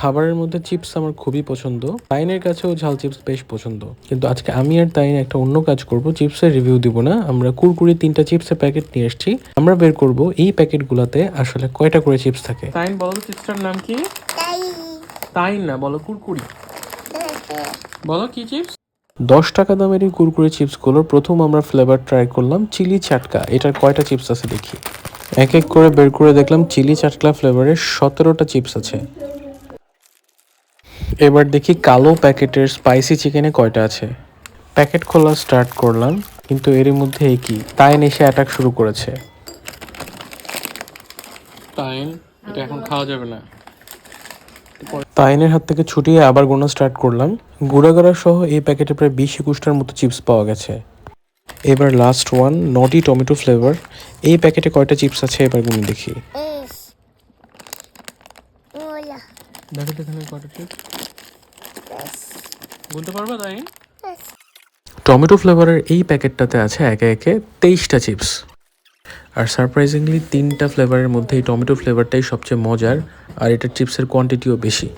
খাবারের মধ্যে চিপস আমার খুবই পছন্দ। তাইনের কাছেও ঝাল চিপস বেশ পছন্দ। কিন্তু আজকে আমি আর তাইন একটা অন্য কাজ করব, চিপসের রিভিউ দিব না। আমরা কুরকুরি 3টা চিপসের প্যাকেট নিয়ে এসেছি। আমরা বের করব এই প্যাকেটগুলোতে আসলে কয়টা করে চিপস থাকে। তাইন বলো তো চিপসটার নাম কি? তাইন না, বলো কুরকুরি। বলো কি চিপস? 10 টাকা দামের এই কুরকুরি চিপসগুলোর প্রথম আমরা ফ্লেভার ট্রাই করলাম চিলি চাটকা। এটার কয়টা চিপস আছে দেখি। এক এক করে বের করে দেখলাম চিলি চাটকা ফ্লেভারের 17টা চিপস আছে। এবার দেখি কালো প্যাকেটের স্পাইসি চিকেনে কয়টা আছে। প্যাকেট খোলা স্টার্ট করলাম, কিন্তু এরই মধ্যে কি তাইন এসে অ্যাটাক শুরু করেছে। তাইন, এটা এখন খাওয়া যাবে না। তাইনের হাত থেকে ছুটিয়ে আবার গোনা স্টার্ট করলাম। গুঁড়াগাড়া সহ এই প্যাকেটে প্রায় 20-21টার মতো চিপস পাওয়া গেছে। এবার লাস্ট ওয়ান, নটি টমেটো ফ্লেভার। এই প্যাকেটে কয়টা চিপস আছে এবার গুনে দেখি। দেখো এখানে কয়টা চিপস বলতে পারবা তাই? টমেটো ফ্লেভারের এই প্যাকেটটাতে আছে একে একে 23টা চিপস। আর সারপ্রাইজিংলি 3টা ফ্লেভারের মধ্যে এই টমেটো ফ্লেভারটাই সবচেয়ে মজার, আর এটার চিপসের কোয়ান্টিটিও বেশি।